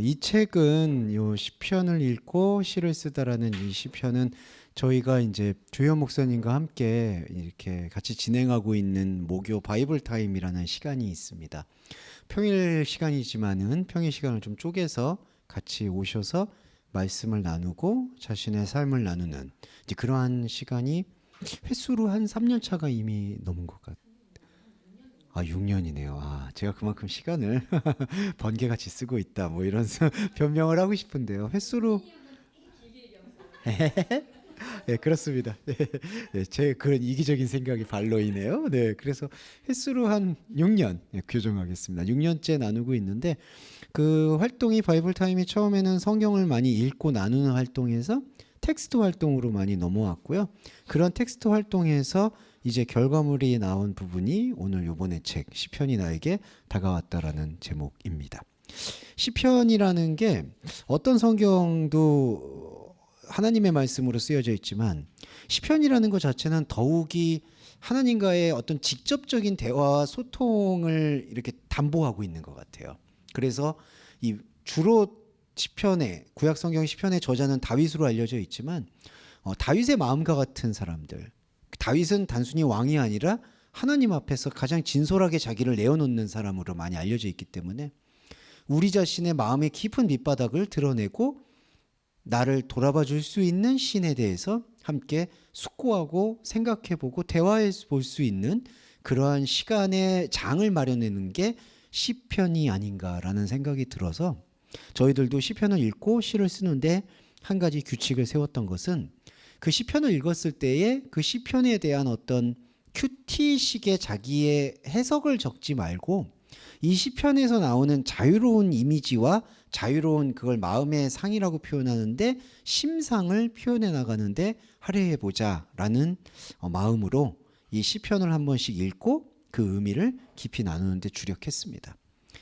이 책은 요 시편을 읽고 시를 쓰다라는 이 시편은 저희가 이제 주현 목사님과 함께 이렇게 같이 진행하고 있는 목요 바이블 타임이라는 시간이 있습니다. 평일 시간이지만은 평일 시간을 좀 쪼개서 같이 오셔서 말씀을 나누고 자신의 삶을 나누는 이제 그러한 시간이 횟수로 한 3년 차가 이미 넘은 것 같아요. 6년이네요. 제가 그만큼 시간을 번개같이 쓰고 있다. 뭐 이런 변명을 하고 싶은데요. 횟수로 네, 그렇습니다. 네, 네, 제 그런 이기적인 생각이 발로이네요. 네, 그래서 횟수로 한 6년 규정하겠습니다. 6년째 나누고 있는데 그 활동이 바이블 타임이 처음에는 성경을 많이 읽고 나누는 활동에서 텍스트 활동으로 많이 넘어왔고요. 그런 텍스트 활동에서 이제 결과물이 나온 부분이 오늘 요번에 책 시편이 나에게 다가왔다라는 제목입니다. 시편이라는 게 어떤 성경도 하나님의 말씀으로 쓰여져 있지만 시편이라는 것 자체는 더욱이 하나님과의 어떤 직접적인 대화와 소통을 이렇게 담보하고 있는 것 같아요. 그래서 이 주로 시편의 구약 성경 시편의 저자는 다윗으로 알려져 있지만 다윗의 마음과 같은 사람들. 다윗은 단순히 왕이 아니라 하나님 앞에서 가장 진솔하게 자기를 내어놓는 사람으로 많이 알려져 있기 때문에 우리 자신의 마음의 깊은 밑바닥을 드러내고 나를 돌아봐 줄 수 있는 신에 대해서 함께 숙고하고 생각해보고 대화해 볼 수 있는 그러한 시간의 장을 마련하는 게 시편이 아닌가라는 생각이 들어서 저희들도 시편을 읽고 시를 쓰는데 한 가지 규칙을 세웠던 것은 그 시편을 읽었을 때에 그 시편에 대한 어떤 큐티식의 자기의 해석을 적지 말고 이 시편에서 나오는 자유로운 이미지와 자유로운 그걸 마음의 상이라고 표현하는데 심상을 표현해 나가는데 할애해 보자라는 마음으로 이 시편을 한 번씩 읽고 그 의미를 깊이 나누는데 주력했습니다.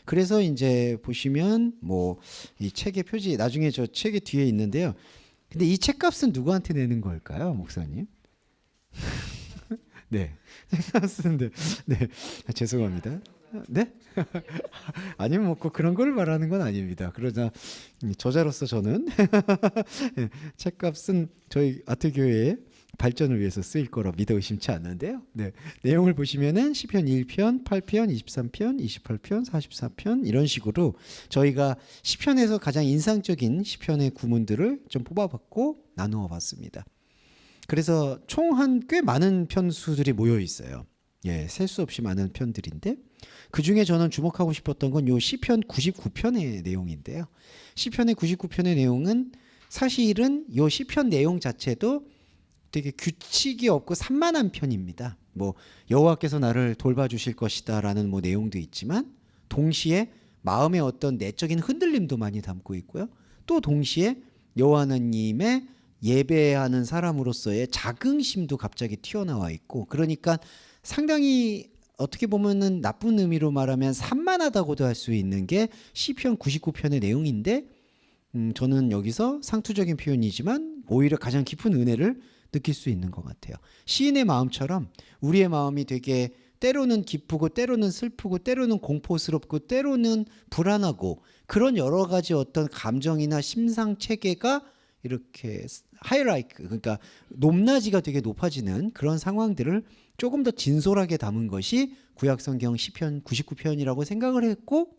그래서 이제 보시면 뭐 이 책의 표지 나중에 저 책의 뒤에 있는데요. 근데 이 책값은 누구한테 내는 걸까요, 목사님? 네, 책값은 네, 죄송합니다. 네? 아니면 뭐꼭 그런 걸 말하는 건 아닙니다. 그러자 저자로서 저는 책값은 저희 아트교회의 발전을 위해서 쓰일 거라 믿어 의심치 않는데요. 네, 내용을 보시면은 시편 1편, 8편, 23편, 28편, 44편 이런 식으로 저희가 시편에서 가장 인상적인 시편의 구문들을 좀 뽑아봤고 나누어 봤습니다. 그래서 총 한 꽤 많은 편수들이 모여 있어요. 예, 셀 수 없이 많은 편들인데 그 중에 저는 주목하고 싶었던 건 요 시편 99편의 내용인데요. 시편의 99편의 내용은 사실은 요 시편 내용 자체도 되게 규칙이 없고 산만한 편입니다. 뭐 여호와께서 나를 돌봐주실 것이다라는 뭐 내용도 있지만 동시에 마음의 어떤 내적인 흔들림도 많이 담고 있고요. 또 동시에 여호와 하나님의 예배하는 사람으로서의 자긍심도 갑자기 튀어나와 있고 그러니까 상당히 어떻게 보면은 나쁜 의미로 말하면 산만하다고도 할 수 있는 게 시편 99편의 내용인데 저는 여기서 상투적인 표현이지만 오히려 가장 깊은 은혜를 느낄 수 있는 것 같아요. 시인의 마음처럼 우리의 마음이 되게 때로는 기쁘고 때로는 슬프고 때로는 공포스럽고 때로는 불안하고 그런 여러 가지 어떤 감정이나 심상 체계가 이렇게 하이라이크 그러니까 높낮이가 되게 높아지는 그런 상황들을 조금 더 진솔하게 담은 것이 구약 성경 시편 99편이라고 생각을 했고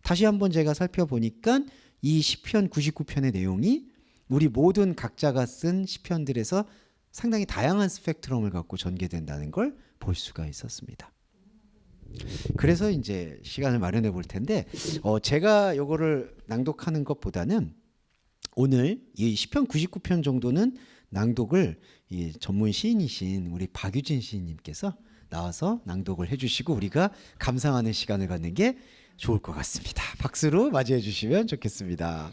다시 한번 제가 살펴보니까 이 시편 99편의 내용이 우리 모든 각자가 쓴 시편들에서 상당히 다양한 스펙트럼을 갖고 전개된다는 걸 볼 수가 있었습니다. 그래서 이제 시간을 마련해 볼 텐데 제가 요거를 낭독하는 것보다는 오늘 이 시편 99편 정도는 낭독을 이 전문 시인이신 우리 박유진 시인님께서 나와서 낭독을 해주시고 우리가 감상하는 시간을 갖는 게 좋을 것 같습니다. 박수로 맞이해 주시면 좋겠습니다.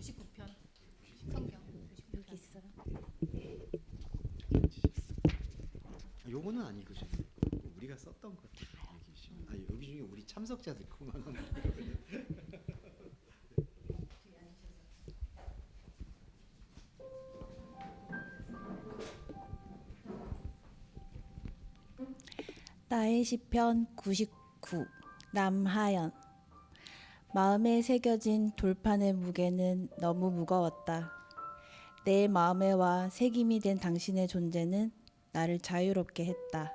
99편 성경 여기 있어요. 요거는 아니고 우리가 썼던 것 여기 중에 우리 참석자들 그만 나의 시편 99 남하연. 마음에 새겨진 돌판의 무게는 너무 무거웠다. 내 마음에 와 새김이 된 당신의 존재는 나를 자유롭게 했다.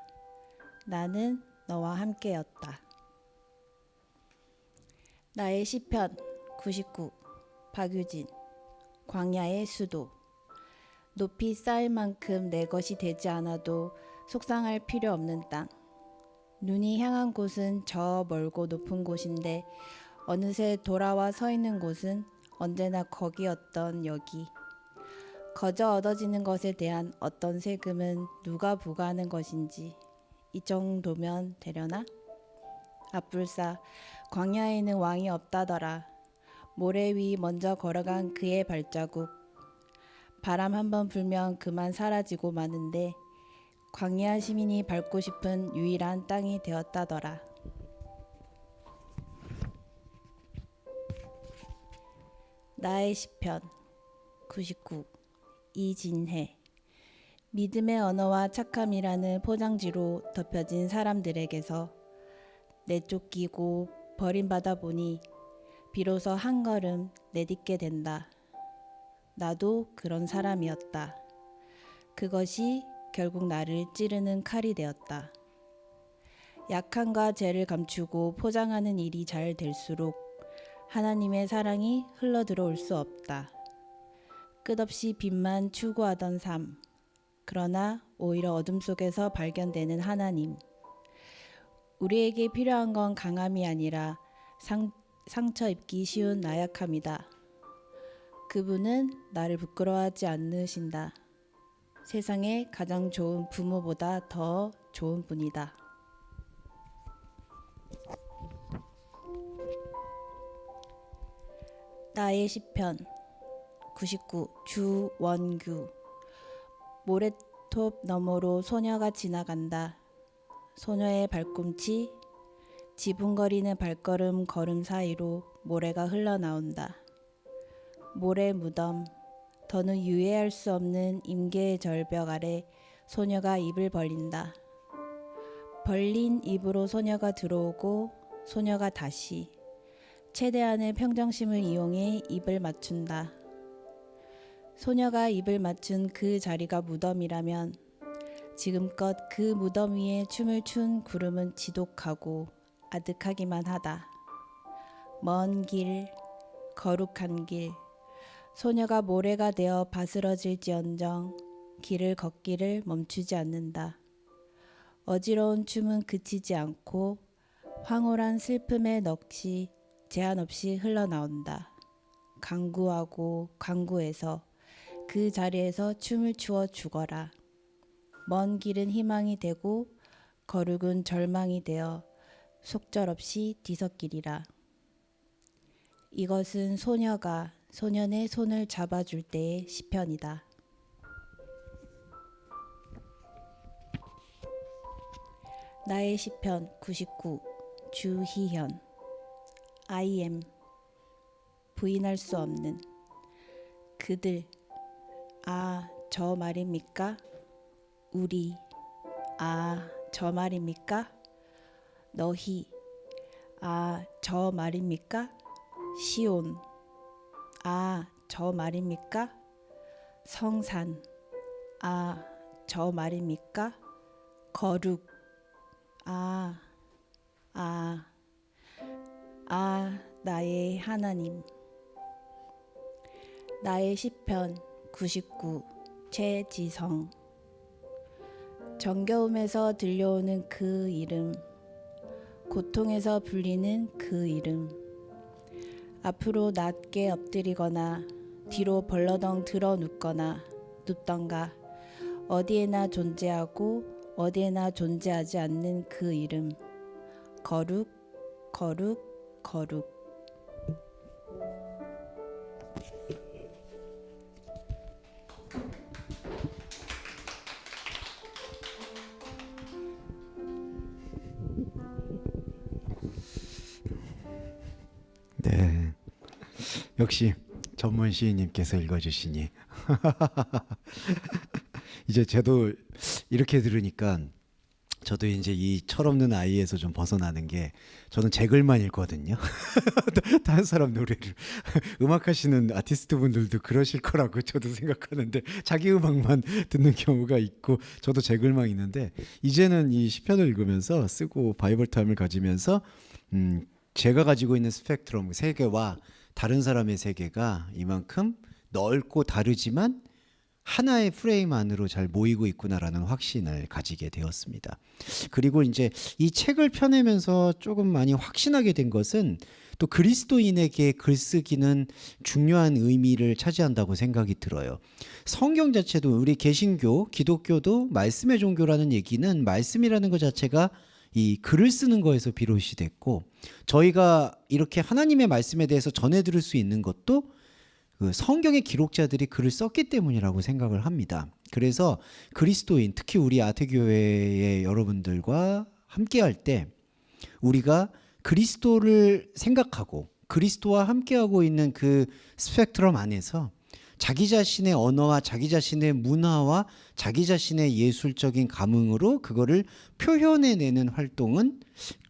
나는 너와 함께였다. 나의 시편 99 박유진. 광야의 수도. 높이 쌓일 만큼 내 것이 되지 않아도 속상할 필요 없는 땅. 눈이 향한 곳은 저 멀고 높은 곳인데 어느새 돌아와 서 있는 곳은 언제나 거기였던 여기. 거저 얻어지는 것에 대한 어떤 세금은 누가 부과하는 것인지 이 정도면 되려나? 앞불사 광야에는 왕이 없다더라. 모래 위 먼저 걸어간 그의 발자국. 바람 한번 불면 그만 사라지고 마는데 광야 시민이 밟고 싶은 유일한 땅이 되었다더라. 나의 시편 99 이진해. 믿음의 언어와 착함이라는 포장지로 덮여진 사람들에게서 내쫓기고 버림받아 보니 비로소 한 걸음 내딛게 된다. 나도 그런 사람이었다. 그것이 결국 나를 찌르는 칼이 되었다. 약함과 죄를 감추고 포장하는 일이 잘 될수록 하나님의 사랑이 흘러들어올 수 없다. 끝없이 빛만 추구하던 삶. 그러나 오히려 어둠 속에서 발견되는 하나님. 우리에게 필요한 건 강함이 아니라 상처 입기 쉬운 나약함이다. 그분은 나를 부끄러워하지 않으신다. 세상에 가장 좋은 부모보다 더 좋은 분이다. 나의 시편 99 주원규. 모래톱 너머로 소녀가 지나간다. 소녀의 발꿈치, 지붕거리는 발걸음 걸음 사이로 모래가 흘러나온다. 모래 무덤, 더는 유예할 수 없는 임계의 절벽 아래 소녀가 입을 벌린다. 벌린 입으로 소녀가 들어오고 소녀가 다시 최대한의 평정심을 이용해 입을 맞춘다. 소녀가 입을 맞춘 그 자리가 무덤이라면 지금껏 그 무덤 위에 춤을 춘 구름은 지독하고 아득하기만 하다. 먼 길, 거룩한 길, 소녀가 모래가 되어 바스러질지언정 길을 걷기를 멈추지 않는다. 어지러운 춤은 그치지 않고 황홀한 슬픔의 넋이 제한 없이 흘러나온다. 강구하고 강구해서 그 자리에서 춤을 추어 죽어라. 먼 길은 희망이 되고 거룩은 절망이 되어 속절없이 뒤섞이리라. 이것은 소녀가 소년의 손을 잡아줄 때의 시편이다. 나의 시편 99 주희현. I am 부인할 수 없는 그들. 아, 저 말입니까? 우리. 아, 저 말입니까? 너희. 아, 저 말입니까? 시온. 아, 저 말입니까? 성산. 아, 저 말입니까? 거룩. 아, 나의 하나님. 나의 시편 99 최지성. 정겨움에서 들려오는 그 이름, 고통에서 불리는 그 이름. 앞으로 낮게 엎드리거나 뒤로 벌러덩 들어 눕거나 눕던가 어디에나 존재하고 어디에나 존재하지 않는 그 이름. 거룩, 거룩, 거룩. 네, 역시 전문 시인님께서 읽어주시니 이제 저도 이렇게 들으니까 저도 이제 이 철없는 아이에서 좀 벗어나는 게 저는 제 글만 읽거든요. 다른 사람 노래를 음악하시는 아티스트 분들도 그러실 거라고 저도 생각하는데 자기 음악만 듣는 경우가 있고 저도 제 글만 읽는데 이제는 이 시편을 읽으면서 쓰고 바이블 타임을 가지면서 제가 가지고 있는 스펙트럼 세계와 다른 사람의 세계가 이만큼 넓고 다르지만 하나의 프레임 안으로 잘 모이고 있구나라는 확신을 가지게 되었습니다. 그리고 이제 이 책을 펴내면서 조금 많이 확신하게 된 것은 또 그리스도인에게 글쓰기는 중요한 의미를 차지한다고 생각이 들어요. 성경 자체도 우리 개신교, 기독교도 말씀의 종교라는 얘기는 말씀이라는 것 자체가 이 글을 쓰는 거에서 비롯이 됐고 저희가 이렇게 하나님의 말씀에 대해서 전해 들을 수 있는 것도 그 성경의 기록자들이 글을 썼기 때문이라고 생각을 합니다. 그래서 그리스도인, 특히 우리 아태교회의 여러분들과 함께할 때 우리가 그리스도를 생각하고 그리스도와 함께하고 있는 그 스펙트럼 안에서 자기 자신의 언어와 자기 자신의 문화와 자기 자신의 예술적인 감흥으로 그거를 표현해내는 활동은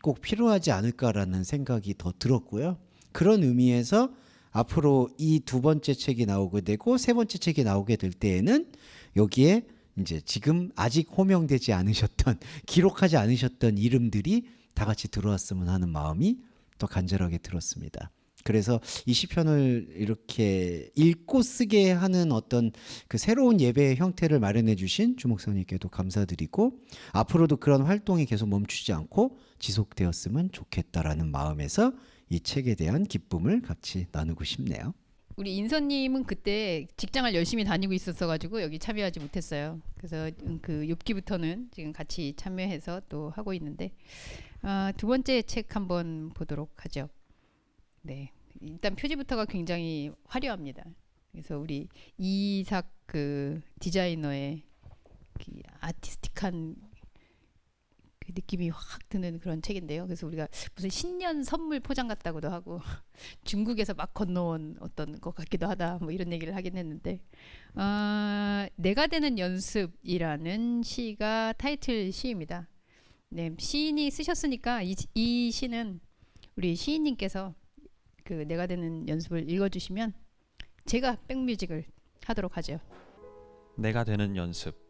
꼭 필요하지 않을까라는 생각이 더 들었고요. 그런 의미에서 앞으로 이 두 번째 책이 나오게 되고 세 번째 책이 나오게 될 때에는 여기에 이제 지금 아직 호명되지 않으셨던 기록하지 않으셨던 이름들이 다 같이 들어왔으면 하는 마음이 더 간절하게 들었습니다. 그래서 이 시편을 이렇게 읽고 쓰게 하는 어떤 그 새로운 예배의 형태를 마련해 주신 주 목사님께도 감사드리고 앞으로도 그런 활동이 계속 멈추지 않고 지속되었으면 좋겠다라는 마음에서 이 책에 대한 기쁨을 같이 나누고 싶네요. 우리 인선님은 그때 직장을 열심히 다니고 있었어가지고 여기 참여하지 못했어요. 그래서 그 욥기부터는 지금 같이 참여해서 또 하고 있는데 두 번째 책 한번 보도록 하죠. 네, 일단 표지부터가 굉장히 화려합니다. 그래서 우리 이삭 그 디자이너의 그 아티스틱한 그 느낌이 확 드는 그런 책인데요. 그래서 우리가 무슨 신년 선물 포장 같다고도 하고 중국에서 막 건너온 어떤 것 같기도 하다 뭐 이런 얘기를 하긴 했는데 내가 되는 연습이라는 시가 타이틀 시입니다. 네, 시인이 쓰셨으니까 이 시는 우리 시인님께서 그 내가 되는 연습을 읽어주시면 제가 백뮤직을 하도록 하죠. 내가 되는 연습.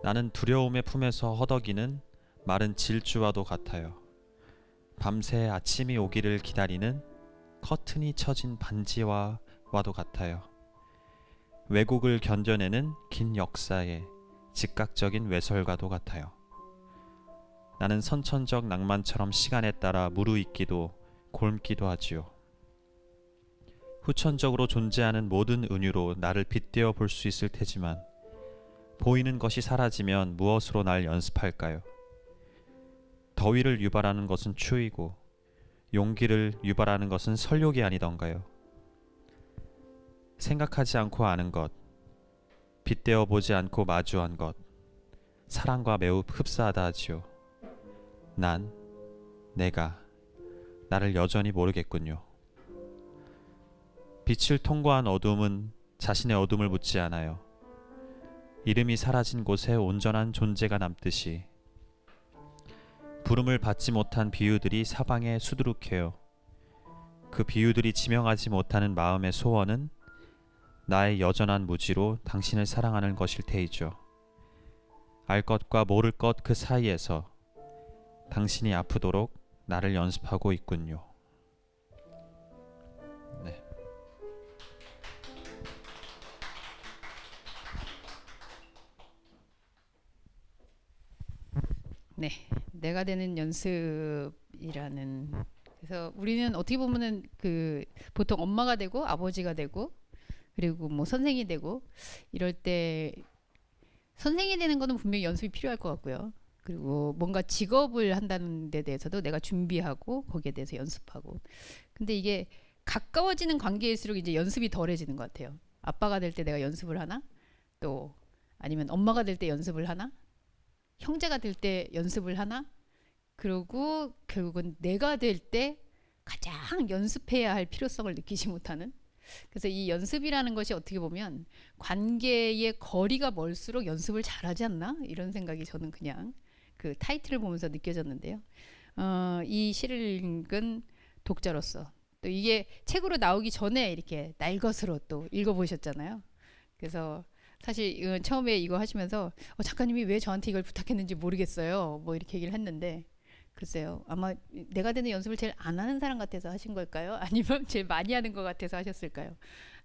나는 두려움의 품에서 허덕이는 마른 질주와도 같아요. 밤새 아침이 오기를 기다리는 커튼이 쳐진 반지와도 같아요. 왜곡을 견뎌내는 긴 역사의 즉각적인 외설과도 같아요. 나는 선천적 낭만처럼 시간에 따라 무르익기도 곪기도 하지요. 후천적으로 존재하는 모든 은유로 나를 빗대어 볼 수 있을 테지만 보이는 것이 사라지면 무엇으로 날 연습할까요? 더위를 유발하는 것은 추위고 용기를 유발하는 것은 설욕이 아니던가요? 생각하지 않고 아는 것, 빗대어 보지 않고 마주한 것, 사랑과 매우 흡사하다 하지요. 내가 나를 여전히 모르겠군요. 빛을 통과한 어둠은 자신의 어둠을 묻지 않아요. 이름이 사라진 곳에 온전한 존재가 남듯이 부름을 받지 못한 비유들이 사방에 수두룩해요. 그 비유들이 지명하지 못하는 마음의 소원은 나의 여전한 무지로 당신을 사랑하는 것일 테이죠. 알 것과 모를 것 그 사이에서 당신이 아프도록 나를 연습하고 있군요. 네. 네, 내가 되는 연습이라는. 그래서 우리는 어떻게 보면은 그 보통 엄마가 되고 아버지가 되고 그리고 뭐 선생이 되고 이럴 때 선생이 되는 거는 분명히 연습이 필요할 것 같고요. 그리고 뭔가 직업을 한다는 데 대해서도 내가 준비하고 거기에 대해서 연습하고. 근데 이게 가까워지는 관계일수록 이제 연습이 덜해지는 것 같아요. 아빠가 될 때 내가 연습을 하나? 또 아니면 엄마가 될 때 연습을 하나? 형제가 될 때 연습을 하나? 그리고 결국은 내가 될 때 가장 연습해야 할 필요성을 느끼지 못하는 그래서 이 연습이라는 것이 어떻게 보면 관계의 거리가 멀수록 연습을 잘하지 않나 이런 생각이 저는 그냥 그 타이틀을 보면서 느껴졌는데요. 이 시를 읽은 독자로서 또 이게 책으로 나오기 전에 이렇게 날것으로 또 읽어보셨잖아요. 그래서 사실 처음에 이거 하시면서 작가님이 왜 저한테 이걸 부탁했는지 모르겠어요. 뭐 이렇게 얘기를 했는데 글쎄요. 아마 내가 되는 연습을 제일 안 하는 사람 같아서 하신 걸까요? 아니면 제일 많이 하는 것 같아서 하셨을까요?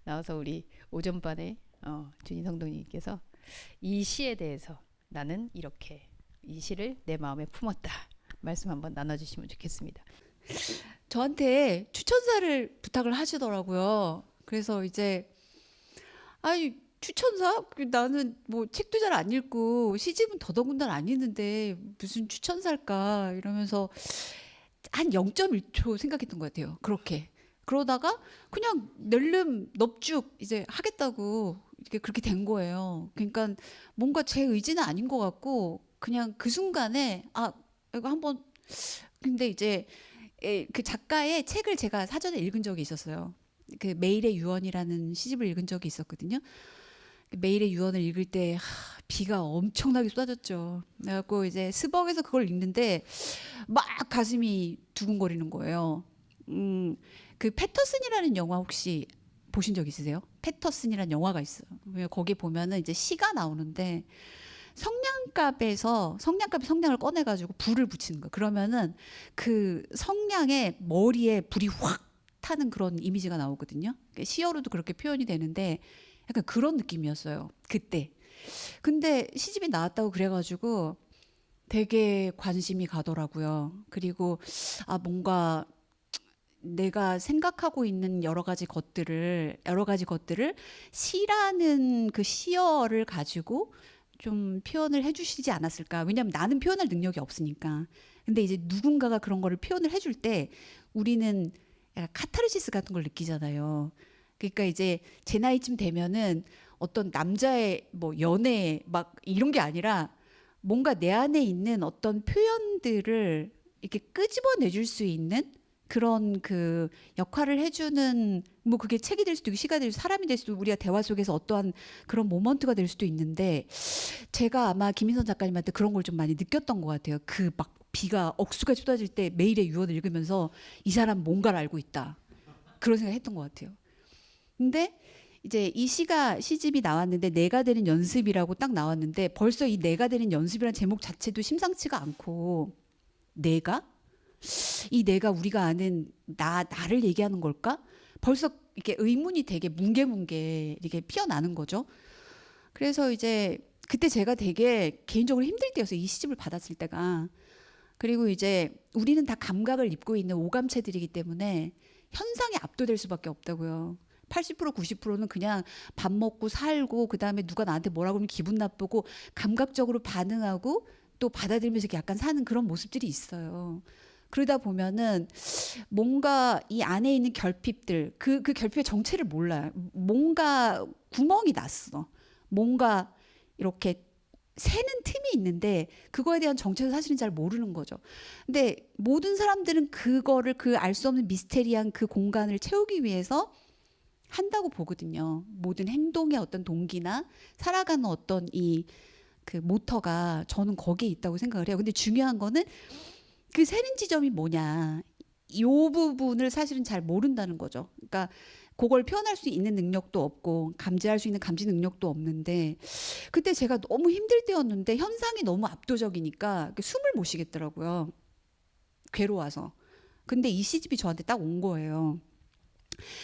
나와서 우리 오전반에 준희 성도님께서 이 시에 대해서 나는 이렇게 이 시를 내 마음에 품었다. 말씀 한번 나눠주시면 좋겠습니다. 저한테 추천사를 부탁을 하시더라고요. 그래서 이제 아니 추천사? 나는 뭐 책도 잘 안 읽고 시집은 더더군다나 안 읽는데 무슨 추천사일까 이러면서 한 0.1초 생각했던 것 같아요. 그렇게 그러다가 그냥 낼름 넙죽 이제 하겠다고 이게 그렇게 된 거예요. 그러니까 뭔가 제 의지는 아닌 것 같고 그냥 그 순간에 이거 한번 근데 이제 그 작가의 책을 제가 사전에 읽은 적이 있었어요. 그 매일의 유언이라는 시집을 읽은 적이 있었거든요. 매일의 유언을 읽을 때 비가 엄청나게 쏟아졌죠. 그래갖고 이제 스벅에서 그걸 읽는데 막 가슴이 두근거리는 거예요. 그 패터슨이라는 영화 혹시 보신 적 있으세요? 패터슨이라는 영화가 있어요. 거기 보면은 이제 시가 나오는데 성냥갑에서 성냥을 꺼내가지고 불을 붙이는 거예요. 그러면은 그 성냥의 머리에 불이 확 타는 그런 이미지가 나오거든요. 시어로도 그렇게 표현이 되는데 약간 그런 느낌이었어요. 그때. 근데 시집이 나왔다고 그래가지고 되게 관심이 가더라고요. 그리고 뭔가 내가 생각하고 있는 여러 가지 것들을 시라는 그 시어를 가지고 좀 표현을 해주시지 않았을까. 왜냐하면 나는 표현할 능력이 없으니까. 근데 이제 누군가가 그런 거를 표현을 해줄 때 우리는 약간 카타르시스 같은 걸 느끼잖아요. 그러니까 이제 제 나이쯤 되면은 어떤 남자의 뭐 연애 막 이런 게 아니라 뭔가 내 안에 있는 어떤 표현들을 이렇게 끄집어내줄 수 있는 그런 그 역할을 해주는 뭐 그게 책이 될 수도 있고 시가 될 수도 사람이 될 수도 우리가 대화 속에서 어떠한 그런 모먼트가 될 수도 있는데 제가 아마 김인선 작가님한테 그런 걸 좀 많이 느꼈던 것 같아요. 그 막 비가 억수가 쏟아질 때 매일의 유언을 읽으면서 이 사람 뭔가를 알고 있다. 그런 생각 했던 것 같아요. 근데 이제 이 시집이 나왔는데 내가 되는 연습이라고 딱 나왔는데 벌써 이 내가 되는 연습이라는 제목 자체도 심상치가 않고 내가 우리가 아는 나를 얘기하는 걸까? 벌써 이렇게 의문이 되게 뭉게뭉게 이렇게 피어나는 거죠. 그래서 이제 그때 제가 되게 개인적으로 힘들 때였어요. 이 시집을 받았을 때가. 그리고 이제 우리는 다 감각을 입고 있는 오감체들이기 때문에 현상에 압도될 수밖에 없다고요. 80% 90%는 그냥 밥 먹고 살고 그다음에 누가 나한테 뭐라고 하면 기분 나쁘고 감각적으로 반응하고 또 받아들이면서 약간 사는 그런 모습들이 있어요. 그러다 보면은 뭔가 이 안에 있는 결핍들 그 결핍의 정체를 몰라요. 뭔가 구멍이 났어. 뭔가 이렇게 새는 틈이 있는데 그거에 대한 정체를 사실은 잘 모르는 거죠. 근데 모든 사람들은 그거를 그 알 수 없는 미스테리한 그 공간을 채우기 위해서 한다고 보거든요. 모든 행동의 어떤 동기나 살아가는 어떤 이 그 모터가 저는 거기에 있다고 생각을 해요. 근데 중요한 거는 그 새는 지점이 뭐냐. 이 부분을 사실은 잘 모른다는 거죠. 그러니까 그걸 표현할 수 있는 능력도 없고 감지할 수 있는 감지 능력도 없는데 그때 제가 너무 힘들 때였는데 현상이 너무 압도적이니까 숨을 못 쉬겠더라고요. 괴로워서. 근데 이 시집이 저한테 딱 온 거예요.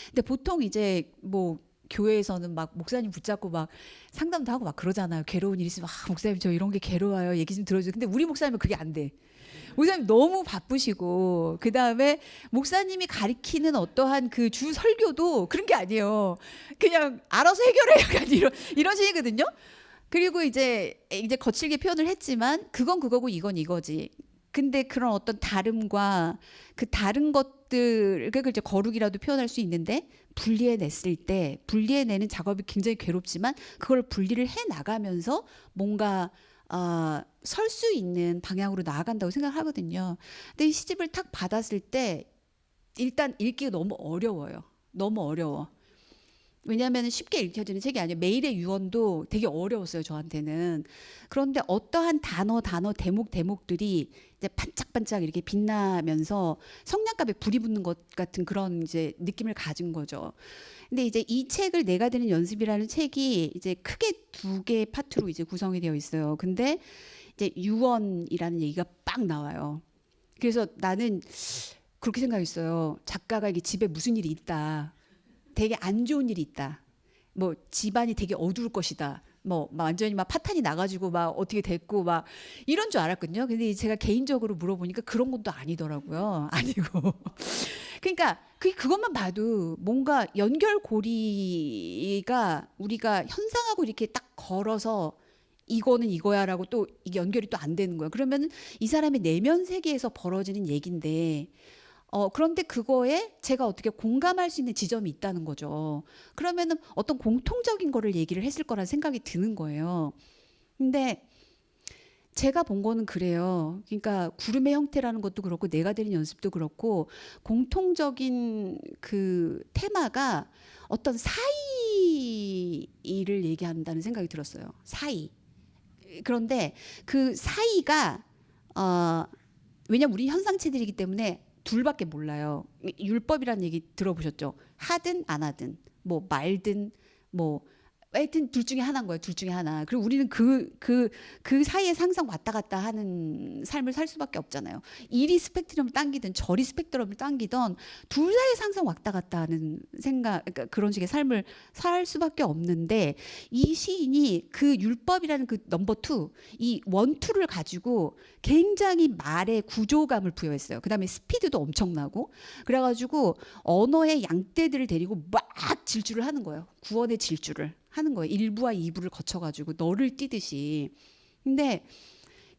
근데 보통 이제 뭐 교회에서는 막 목사님 붙잡고 막 상담도 하고 막 그러잖아요. 괴로운 일 있으면 목사님 저 이런 게 괴로워요. 얘기 좀 들어주세요. 근데 우리 목사님은 그게 안 돼. 목사님 너무 바쁘시고 그다음에 목사님이 가리키는 어떠한 그 주 설교도 그런 게 아니에요. 그냥 알아서 해결해. 약간 이런 식이거든요. 그리고 이제 거칠게 표현을 했지만 그건 그거고 이건 이거지. 근데 그런 어떤 다름과 그 다른 것들 그걸 이제 거룩이라도 표현할 수 있는데 분리해냈을 때 분리해내는 작업이 굉장히 괴롭지만 그걸 분리를 해 나가면서 뭔가 설 수 있는 방향으로 나아간다고 생각하거든요. 근데 이 시집을 탁 받았을 때 일단 읽기가 너무 어려워요. 너무 어려워. 왜냐하면 쉽게 읽혀지는 책이 아니에요. 매일의 유언도 되게 어려웠어요, 저한테는. 그런데 어떠한 단어, 대목들이 이제 반짝반짝 이렇게 빛나면서 성냥갑에 불이 붙는 것 같은 그런 이제 느낌을 가진 거죠. 근데 이제 이 책을 내가 되는 연습이라는 책이 이제 크게 두 개의 파트로 이제 구성이 되어 있어요. 근데 이제 유언이라는 얘기가 빡 나와요. 그래서 나는 그렇게 생각했어요. 작가가 이게 집에 무슨 일이 있다. 되게 안 좋은 일이 있다. 뭐 집안이 되게 어두울 것이다. 막 완전히 막 파탄이 나가지고 막 어떻게 됐고 막 이런 줄 알았거든요. 근데 제가 개인적으로 물어보니까 그런 것도 아니더라고요. 아니고. 그러니까 그것만 봐도 뭔가 연결고리가 우리가 현상하고 이렇게 딱 걸어서 이거는 이거야라고 또 이게 연결이 또 안 되는 거예요. 그러면 이 사람의 내면 세계에서 벌어지는 얘기인데 그런데 그거에 제가 어떻게 공감할 수 있는 지점이 있다는 거죠. 그러면은 어떤 공통적인 거를 얘기를 했을 거라는 생각이 드는 거예요. 근데 제가 본 거는 그래요. 그러니까 구름의 형태라는 것도 그렇고 내가 되는 연습도 그렇고 공통적인 그 테마가 어떤 사이를 얘기한다는 생각이 들었어요. 사이. 그런데 그 사이가 왜냐면 우리 현상체들이기 때문에 둘밖에 몰라요. 율법이라는 얘기 들어보셨죠? 하든 안 하든 뭐 말든 뭐 하여튼 둘 중에 하나인 거예요. 둘 중에 하나. 그리고 우리는 그 사이에 항상 왔다 갔다 하는 삶을 살 수밖에 없잖아요. 이리 스펙트럼을 당기든 저리 스펙트럼을 당기든 둘 사이에 항상 왔다 갔다 하는 생각, 그러니까 그런 식의 삶을 살 수밖에 없는데 이 시인이 그 율법이라는 그 넘버 투, 이 원투를 가지고 굉장히 말의 구조감을 부여했어요. 그다음에 스피드도 엄청나고 그래가지고 언어의 양떼들을 데리고 막 질주를 하는 거예요. 구원의 질주를 하는 거예요. 1부와 2부를 거쳐가지고 너를 뛰듯이. 근데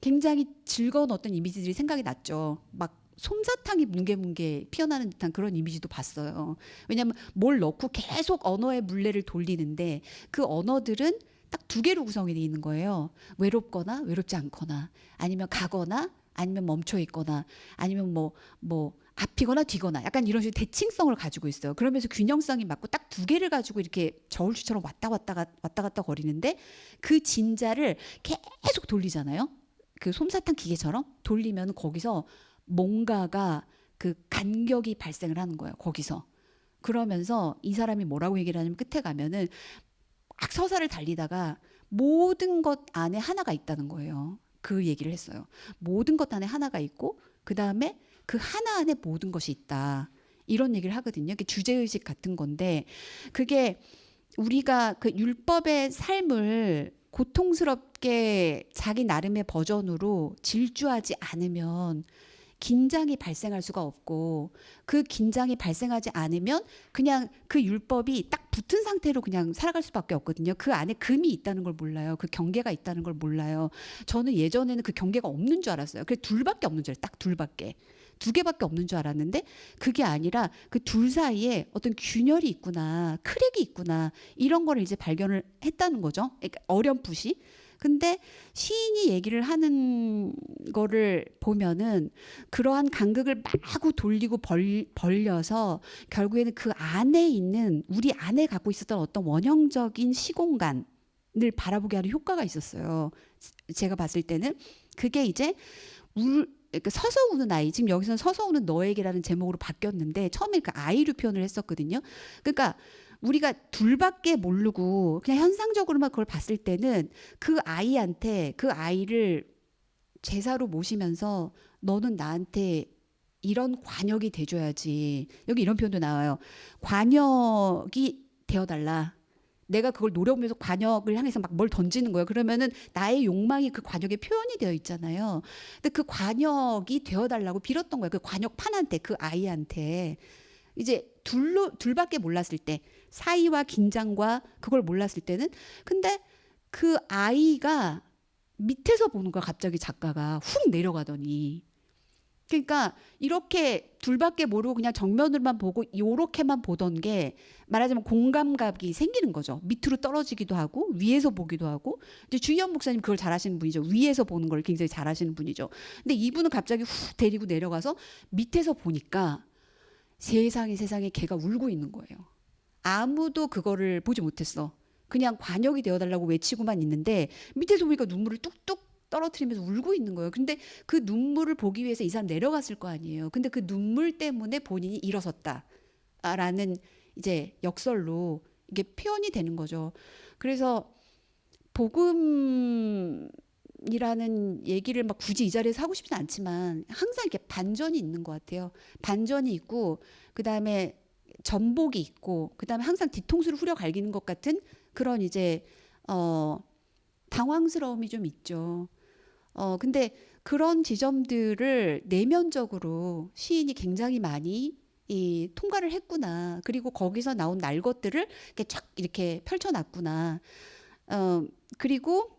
굉장히 즐거운 어떤 이미지들이 생각이 났죠. 막 솜사탕이 뭉게뭉게 피어나는 듯한 그런 이미지도 봤어요. 왜냐하면 뭘 넣고 계속 언어의 물레를 돌리는데 그 언어들은 딱 두 개로 구성이 되어 있는 거예요. 외롭거나 외롭지 않거나 아니면 가거나 아니면 멈춰 있거나 아니면 뭐 앞이거나 뒤거나 약간 이런 식의 대칭성을 가지고 있어요. 그러면서 균형성이 맞고 딱 두 개를 가지고 이렇게 저울추처럼 왔다 갔다 거리는데 그 진자를 계속 돌리잖아요. 그 솜사탕 기계처럼 돌리면 거기서 뭔가가 그 간격이 발생을 하는 거예요. 거기서. 그러면서 이 사람이 뭐라고 얘기를 하냐면 끝에 가면은 막 서사를 달리다가 모든 것 안에 하나가 있다는 거예요. 그 얘기를 했어요. 모든 것 안에 하나가 있고 그 다음에 그 하나 안에 모든 것이 있다. 이런 얘기를 하거든요. 그게 주제의식 같은 건데 그게 우리가 그 율법의 삶을 고통스럽게 자기 나름의 버전으로 질주하지 않으면 긴장이 발생할 수가 없고 그 긴장이 발생하지 않으면 그냥 그 율법이 딱 붙은 상태로 그냥 살아갈 수밖에 없거든요. 그 안에 금이 있다는 걸 몰라요. 그 경계가 있다는 걸 몰라요. 저는 예전에는 그 경계가 없는 줄 알았어요. 그래 둘밖에 없는 줄 알았어요. 딱 둘밖에. 두 개밖에 없는 줄 알았는데 그게 아니라 그 둘 사이에 어떤 균열이 있구나, 크랙이 있구나 이런 거를 이제 발견을 했다는 거죠. 그러니까 어렴풋이. 근데 시인이 얘기를 하는 거를 보면은 그러한 간극을 마구 돌리고 벌려서 결국에는 그 안에 있는 우리 안에 갖고 있었던 어떤 원형적인 시공간을 바라보게 하는 효과가 있었어요. 제가 봤을 때는 그게 이제 그러니까 서서 우는 아이, 지금 여기서는 서서 우는 너에게라는 제목으로 바뀌었는데 처음에 그 아이로 표현을 했었거든요. 그러니까 우리가 둘밖에 모르고 그냥 현상적으로만 그걸 봤을 때는 그 아이한테 그 아이를 제사로 모시면서 너는 나한테 이런 관역이 돼줘야지. 여기 이런 표현도 나와요. 관역이 되어달라. 내가 그걸 노려보면서 관역을 향해서 막 뭘 던지는 거예요. 그러면은 나의 욕망이 그 관역에 표현이 되어 있잖아요. 근데 그 관역이 되어달라고 빌었던 거예요. 그 관역판한테, 그 아이한테. 이제 둘밖에 몰랐을 때, 사이와 긴장과 그걸 몰랐을 때는, 근데 그 아이가 밑에서 보는 거야. 갑자기 작가가 훅 내려가더니. 그러니까 이렇게 둘밖에 모르고 그냥 정면으로만 보고 요렇게만 보던 게 말하자면 공감각이 생기는 거죠. 밑으로 떨어지기도 하고 위에서 보기도 하고. 이제 주희연 목사님 그걸 잘하시는 분이죠. 위에서 보는 걸 굉장히 잘하시는 분이죠. 근데 이분은 갑자기 훅 데리고 내려가서 밑에서 보니까 세상에 걔가 울고 있는 거예요. 아무도 그거를 보지 못했어. 그냥 관역이 되어달라고 외치고만 있는데 밑에서 보니까 눈물을 뚝뚝 떨어뜨리면서 울고 있는 거예요. 근데 그 눈물을 보기 위해서 이 사람 내려갔을 거 아니에요. 근데 그 눈물 때문에 본인이 일어섰다라는 이제 역설로 이게 표현이 되는 거죠. 그래서 복음이라는 얘기를 막 굳이 이 자리에서 하고 싶진 않지만 항상 이렇게 반전이 있는 것 같아요. 반전이 있고 그다음에 전복이 있고 그다음에 항상 뒤통수를 후려 갈기는 것 같은 그런 이제 당황스러움이 좀 있죠. 근데 그런 지점들을 내면적으로 시인이 굉장히 많이 통과를 했구나. 그리고 거기서 나온 날 것들을 이렇게 쫙 이렇게 펼쳐놨구나. 그리고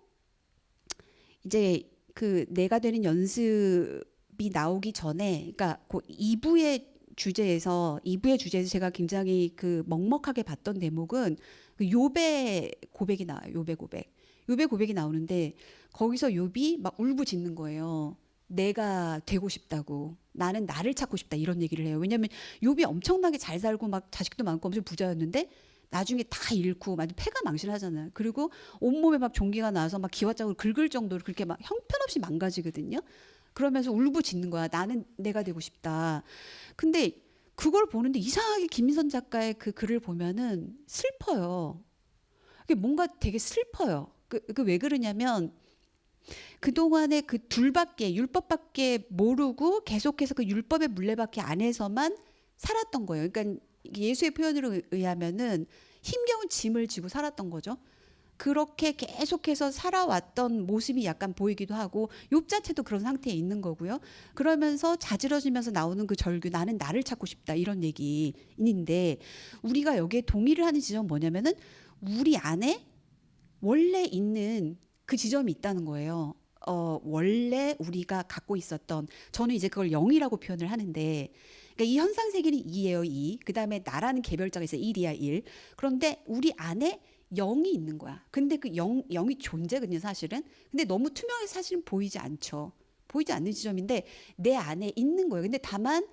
이제 그 내가 되는 연습이 나오기 전에, 그러니까 그 2부의 주제에서 제가 굉장히 그 먹먹하게 봤던 대목은 그 욥의 고백이 나와요. 욥의 고백이 나오는데 거기서 욥이 막 울부짖는 거예요. 내가 되고 싶다고, 나는 나를 찾고 싶다, 이런 얘기를 해요. 왜냐하면 욥이 엄청나게 잘 살고 막 자식도 많고 엄청 부자였는데 나중에 다 잃고 완전 패가 망신하잖아요. 그리고 온몸에 막 종기가 나서 막 기와장으로 긁을 정도로 그렇게 막 형편없이 망가지거든요. 그러면서 울부짖는 거야. 나는 내가 되고 싶다. 근데 그걸 보는데 이상하게 김민선 작가의 그 글을 보면은 슬퍼요. 그게 뭔가 되게 슬퍼요. 그 왜 그러냐면 그동안에 그 둘밖에, 율법밖에 모르고 계속해서 그 율법의 물레바퀴 안에서만 살았던 거예요. 그러니까 예수의 표현으로 의하면은 힘겨운 짐을 지고 살았던 거죠. 그렇게 계속해서 살아왔던 모습이 약간 보이기도 하고 욥 자체도 그런 상태에 있는 거고요. 그러면서 자지러지면서 나오는 그 절규, 나는 나를 찾고 싶다, 이런 얘기인데 우리가 여기에 동의를 하는 지점은 뭐냐면은 우리 안에 원래 있는 그 지점이 있다는 거예요. 원래 우리가 갖고 있었던, 저는 이제 그걸 영이라고 표현을 하는데, 그러니까 이 현상 세계는 2예요, 2. 그다음에 나라는 개별자가 있어요, 1이야, 1. 그런데 우리 안에 영이 있는 거야. 근데 그 영이 존재거든요, 사실은. 근데 너무 투명해서 사실은 보이지 않죠. 보이지 않는 지점인데 내 안에 있는 거예요. 근데 다만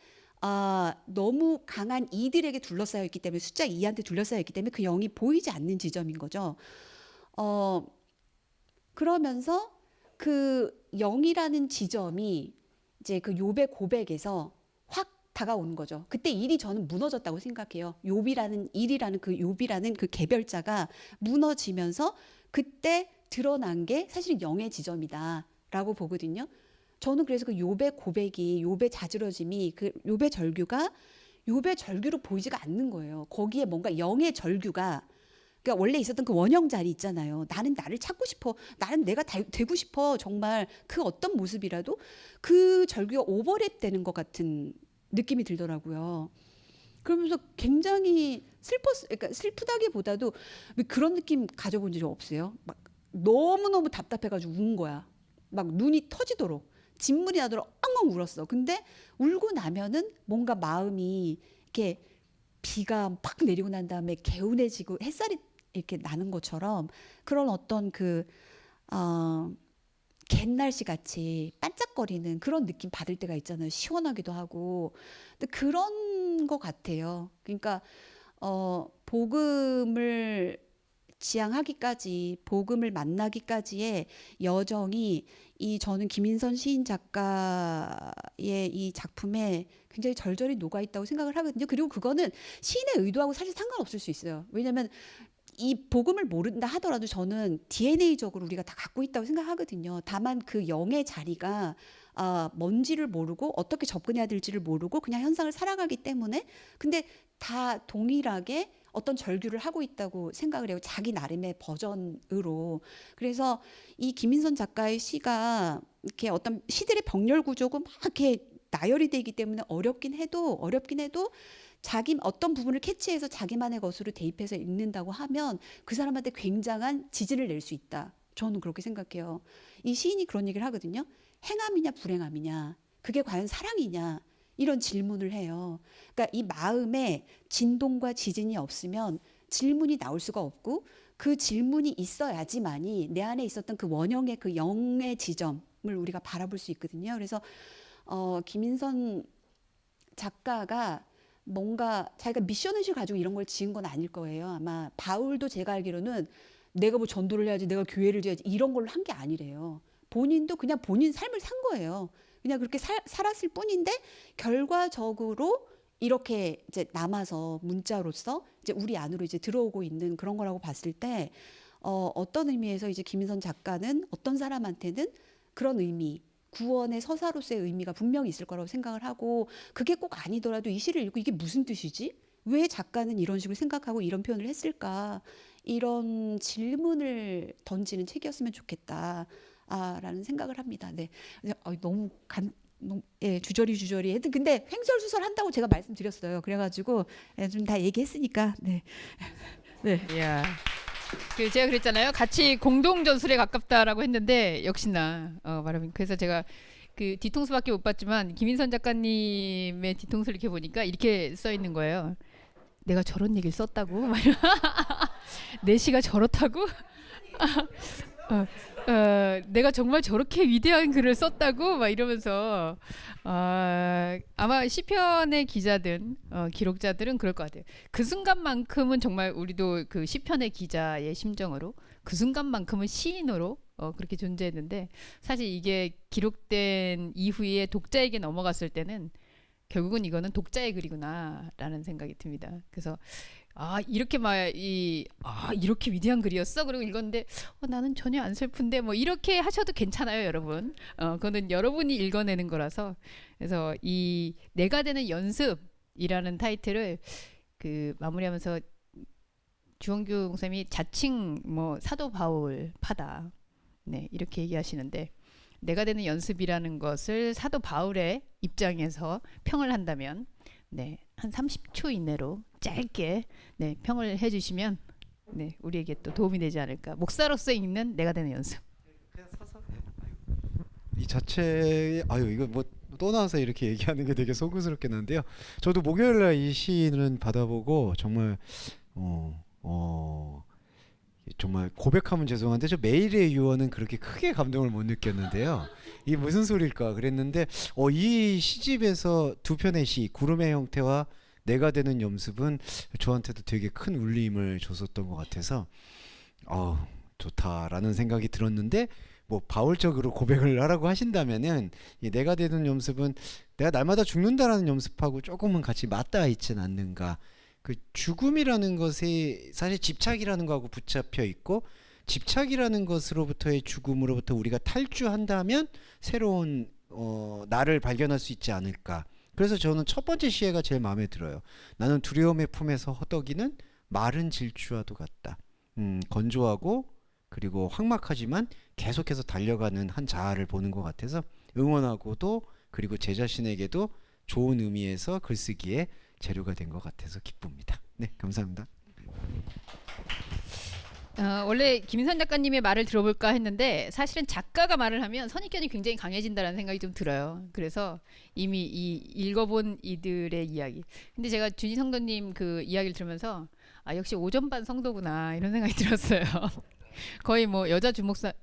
너무 강한 이들에게 둘러싸여 있기 때문에, 숫자 2한테 둘러싸여 있기 때문에 그 영이 보이지 않는 지점인 거죠. 그러면서 그 영이라는 지점이 이제 그 욥의 고백에서 확 다가오는 거죠. 그때 일이 저는 무너졌다고 생각해요. 일이라는 그 욥이라는 그 개별자가 무너지면서 그때 드러난 게 사실 영의 지점이다라고 보거든요. 저는 그래서 그 욥의 고백이, 욥의 자지러짐이, 그 욥의 절규가 욥의 절규로 보이지가 않는 거예요. 거기에 뭔가 영의 절규가, 그러니까 원래 있었던 그 원형 자리 있잖아요. 나는 나를 찾고 싶어. 나는 내가 되고 싶어. 정말 그 어떤 모습이라도 그 절규가 오버랩 되는 것 같은 느낌이 들더라고요. 그러면서 굉장히 그러니까 슬프다기보다도 그런 느낌 가져본 적이 없어요. 막 너무너무 답답해가지고 운 거야. 막 눈이 터지도록, 진물이 나도록 엉엉 울었어. 근데 울고 나면은 뭔가 마음이 이렇게 비가 팍 내리고 난 다음에 개운해지고 햇살이 이렇게 나는 것처럼 그런 어떤 그 갯날씨 같이 반짝거리는 그런 느낌 받을 때가 있잖아요. 시원하기도 하고. 근데 그런 것 같아요. 그러니까 복음을 지향하기까지, 복음을 만나기까지의 여정이 저는 김인선 시인 작가의 이 작품에 굉장히 절절히 녹아 있다고 생각을 하거든요. 그리고 그거는 시인의 의도하고 사실 상관없을 수 있어요. 왜냐하면 이 복음을 모른다 하더라도 저는 DNA적으로 우리가 다 갖고 있다고 생각하거든요. 다만 그 영의 자리가 뭔지를 모르고 어떻게 접근해야 될지를 모르고 그냥 현상을 살아가기 때문에, 근데 다 동일하게 어떤 절규를 하고 있다고 생각을 해요. 자기 나름의 버전으로. 그래서 이 김인선 작가의 시가 이렇게 어떤 시들의 병렬 구조고 막 이렇게 나열이 되기 때문에 어렵긴 해도 자기 어떤 부분을 캐치해서 자기만의 것으로 대입해서 읽는다고 하면 그 사람한테 굉장한 지지를 낼 수 있다. 저는 그렇게 생각해요. 이 시인이 그런 얘기를 하거든요. 행함이냐 불행함이냐, 그게 과연 사랑이냐, 이런 질문을 해요. 그러니까 이 마음에 진동과 지진이 없으면 질문이 나올 수가 없고, 그 질문이 있어야지만이 내 안에 있었던 그 원형의 그 영의 지점을 우리가 바라볼 수 있거든요. 그래서 김인선 작가가 뭔가 자기가 미션 의식을 가지고 이런 걸 지은 건 아닐 거예요. 아마 바울도 제가 알기로는 내가 뭐 전도를 해야지, 내가 교회를 지어야지 이런 걸로 한 게 아니래요. 본인도 그냥 본인 삶을 산 거예요. 그냥 그렇게 살았을 뿐인데 결과적으로 이렇게 이제 남아서 문자로서 이제 우리 안으로 이제 들어오고 있는 그런 거라고 봤을 때 어떤 의미에서 이제 김인선 작가는 어떤 사람한테는 그런 의미, 구원의 서사로서의 의미가 분명히 있을 거라고 생각을 하고, 그게 꼭 아니더라도 이 시를 읽고 이게 무슨 뜻이지? 왜 작가는 이런 식으로 생각하고 이런 표현을 했을까? 이런 질문을 던지는 책이었으면 좋겠다. 라는 생각을 합니다. 네, 너무 예, 주저리 하여튼 근데 횡설수설 한다고 제가 말씀드렸어요. 그래가지고 좀 다 얘기했으니까 네. 네. 이야. 그 제가 그랬잖아요. 같이 공동 전술에 가깝다라고 했는데 역시나 말하면 그래서 제가 그 뒤통수밖에 못 봤지만 김인선 작가님의 뒤통수를 이렇게 보니까 이렇게 써 있는 거예요. 내가 저런 얘기를 썼다고? 내 시가 저렇다고? 내가 정말 저렇게 위대한 글을 썼다고? 막 이러면서 아마 시편의 기자든 기록자들은 그럴 것 같아요. 그 순간만큼은 정말 우리도 그 시편의 기자의 심정으로 그 순간만큼은 시인으로 그렇게 존재했는데 사실 이게 기록된 이후에 독자에게 넘어갔을 때는 결국은 이거는 독자의 글이구나라는 생각이 듭니다. 그래서 이렇게 이렇게 위대한 글이었어? 그리고 읽었는데 나는 전혀 안 슬픈데 뭐 이렇게 하셔도 괜찮아요, 여러분. 그거는 여러분이 읽어내는 거라서. 그래서 이 내가 되는 연습이라는 타이틀을 그 마무리하면서 주원규 목사님이 자칭 뭐 사도 바울 파다, 네 이렇게 얘기하시는데. 내가 되는 연습이라는 것을 사도 바울의 입장에서 평을 한다면 네, 한 30초 이내로 짧게 네, 평을 해주시면 네, 우리에게 또 도움이 되지 않을까. 목사로서 읽는 내가 되는 연습. 이 자체 이거 뭐 또 나와서 이렇게 얘기하는 게 되게 소구스럽긴 한데요. 저도 목요일날 이 시는 받아보고 정말 정말 고백하면 죄송한데 저 매일의 유언은 그렇게 크게 감동을 못 느꼈는데요. 이게 무슨 소리일까 그랬는데 이 시집에서 두 편의 시 구름의 형태와 내가 되는 연습은 저한테도 되게 큰 울림을 줬었던 것 같아서 좋다라는 생각이 들었는데 뭐 바울적으로 고백을 하라고 하신다면은 이 내가 되는 연습은 내가 날마다 죽는다라는 연습하고 조금은 같이 맞닿아 있진 않는가. 그 죽음이라는 것이 사실 집착이라는 거하고 붙잡혀 있고 집착이라는 것으로부터의 죽음으로부터 우리가 탈주한다면 새로운 나를 발견할 수 있지 않을까. 그래서 저는 첫 번째 시애가 제일 마음에 들어요. 나는 두려움의 품에서 허덕이는 마른 질주와도 같다. 건조하고 그리고 황막하지만 계속해서 달려가는 한 자아를 보는 것 같아서 응원하고도 그리고 제 자신에게도 좋은 의미에서 글쓰기에 재료가 된 것 같아서 기쁩니다. 네, 감사합니다. 원래 김인선 작가님의 말을 들어볼까 했는데 사실은 작가가 말을 하면 선입견이 굉장히 강해진다라는 생각이 좀 들어요. 그래서 이미 이 읽어본 이들의 이야기. 근데 제가 준희 성도님 그 이야기를 들으면서 역시 오전반 성도구나 이런 생각이 들었어요. 거의 뭐 여자 주목사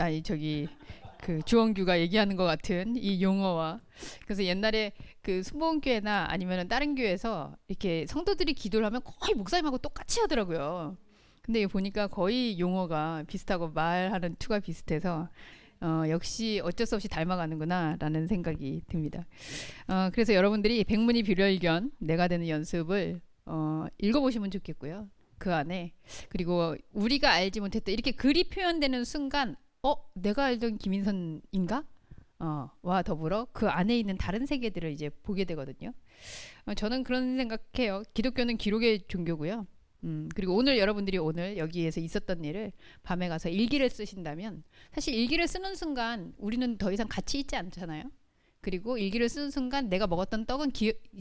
그 주원규가 얘기하는 것 같은 이 용어와 그래서 옛날에 그 순복음교회나 아니면은 다른 교회에서 이렇게 성도들이 기도를 하면 거의 목사님하고 똑같이 하더라고요. 근데 보니까 거의 용어가 비슷하고 말하는 투가 비슷해서 역시 어쩔 수 없이 닮아가는구나라는 생각이 듭니다. 그래서 여러분들이 백문이 불여일견 내가 되는 연습을 읽어보시면 좋겠고요. 그 안에 그리고 우리가 알지 못했던 이렇게 글이 표현되는 순간 내가 알던 김인선인가? 와 더불어 그 안에 있는 다른 세계들을 이제 보게 되거든요. 저는 그런 생각해요. 기독교는 기록의 종교고요. 그리고 오늘 여러분들이 오늘 여기에서 있었던 일을 밤에 가서 일기를 쓰신다면 사실 일기를 쓰는 순간 우리는 더 이상 같이 있지 않잖아요. 그리고 일기를 쓰는 순간 내가 먹었던 떡은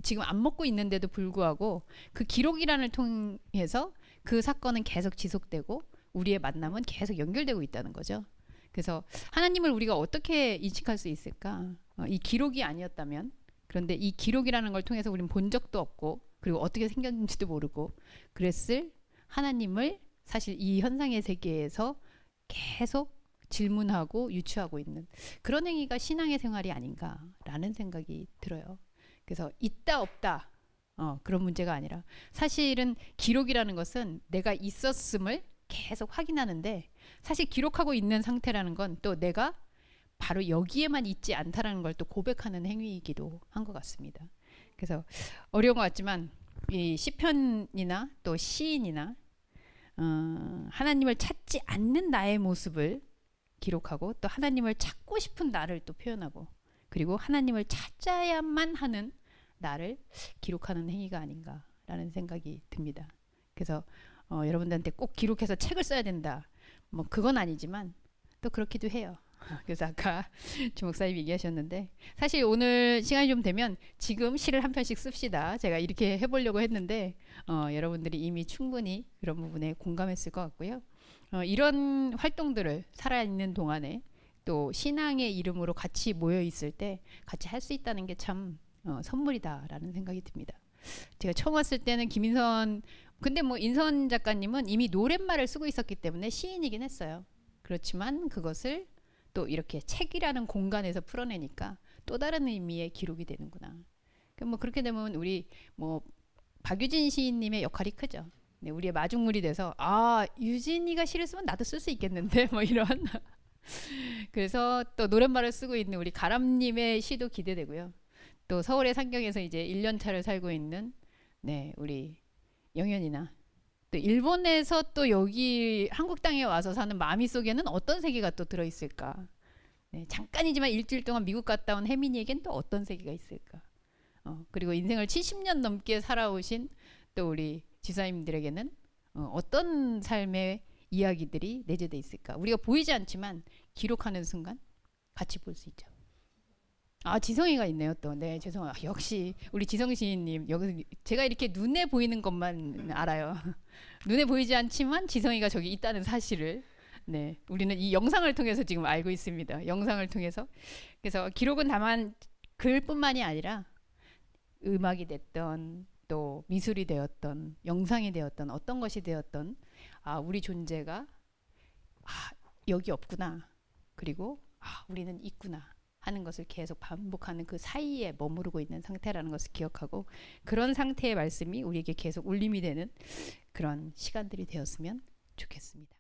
지금 안 먹고 있는데도 불구하고 그 기록이란을 통해서 그 사건은 계속 지속되고 우리의 만남은 계속 연결되고 있다는 거죠. 그래서 하나님을 우리가 어떻게 인식할 수 있을까? 이 기록이 아니었다면 그런데 이 기록이라는 걸 통해서 우리는 본 적도 없고 그리고 어떻게 생겼는지도 모르고 그랬을 하나님을 사실 이 현상의 세계에서 계속 질문하고 유추하고 있는 그런 행위가 신앙의 생활이 아닌가라는 생각이 들어요. 그래서 있다 없다 그런 문제가 아니라 사실은 기록이라는 것은 내가 있었음을 계속 확인하는데 사실 기록하고 있는 상태라는 건 또 내가 바로 여기에만 있지 않다라는 걸 또 고백하는 행위이기도 한 것 같습니다. 그래서 어려운 것 같지만 이 시편이나 또 시인이나 하나님을 찾지 않는 나의 모습을 기록하고 또 하나님을 찾고 싶은 나를 또 표현하고 그리고 하나님을 찾아야만 하는 나를 기록하는 행위가 아닌가라는 생각이 듭니다. 그래서 여러분들한테 꼭 기록해서 책을 써야 된다. 뭐 그건 아니지만 또 그렇기도 해요. 그래서 아까 주 목사님 얘기하셨는데 사실 오늘 시간이 좀 되면 지금 시를 한 편씩 씁시다. 제가 이렇게 해보려고 했는데 여러분들이 이미 충분히 그런 부분에 공감했을 것 같고요. 이런 활동들을 살아있는 동안에 또 신앙의 이름으로 같이 모여 있을 때 같이 할 수 있다는 게 참 선물이다라는 생각이 듭니다. 제가 처음 왔을 때는 김인선 근데 뭐 인선 작가님은 이미 노랫말을 쓰고 있었기 때문에 시인이긴 했어요. 그렇지만 그것을 또 이렇게 책이라는 공간에서 풀어내니까 또 다른 의미의 기록이 되는구나. 뭐 그렇게 되면 우리 뭐 박유진 시인님의 역할이 크죠. 네, 우리의 마중물이 돼서 유진이가 시를 쓰면 나도 쓸 수 있겠는데 뭐 이런. 그래서 또 노랫말을 쓰고 있는 우리 가람님의 시도 기대되고요. 또 서울의 상경에서 이제 1년 차를 살고 있는 네, 우리 영현이나 또 일본에서 또 여기 한국 땅에 와서 사는 마미 속에는 어떤 세계가 또 들어있을까? 네, 잠깐이지만 일주일 동안 미국 갔다 온 혜민이에겐 또 어떤 세계가 있을까? 그리고 인생을 70년 넘게 살아오신 또 우리 지사님들에게는 어떤 삶의 이야기들이 내재돼 있을까? 우리가 보이지 않지만 기록하는 순간 같이 볼 수 있죠. 지성이가 있네요 또. 네, 죄송해요. 역시 우리 지성 시인님 여기 제가 이렇게 눈에 보이는 것만 알아요. 눈에 보이지 않지만 지성이가 저기 있다는 사실을 네, 우리는 이 영상을 통해서 지금 알고 있습니다. 영상을 통해서. 그래서 기록은 다만 글뿐만이 아니라 음악이 됐던 또 미술이 되었던 영상이 되었던 어떤 것이 되었던 우리 존재가 여기 없구나. 그리고 우리는 있구나. 하는 것을 계속 반복하는 그 사이에 머무르고 있는 상태라는 것을 기억하고 그런 상태의 말씀이 우리에게 계속 울림이 되는 그런 시간들이 되었으면 좋겠습니다.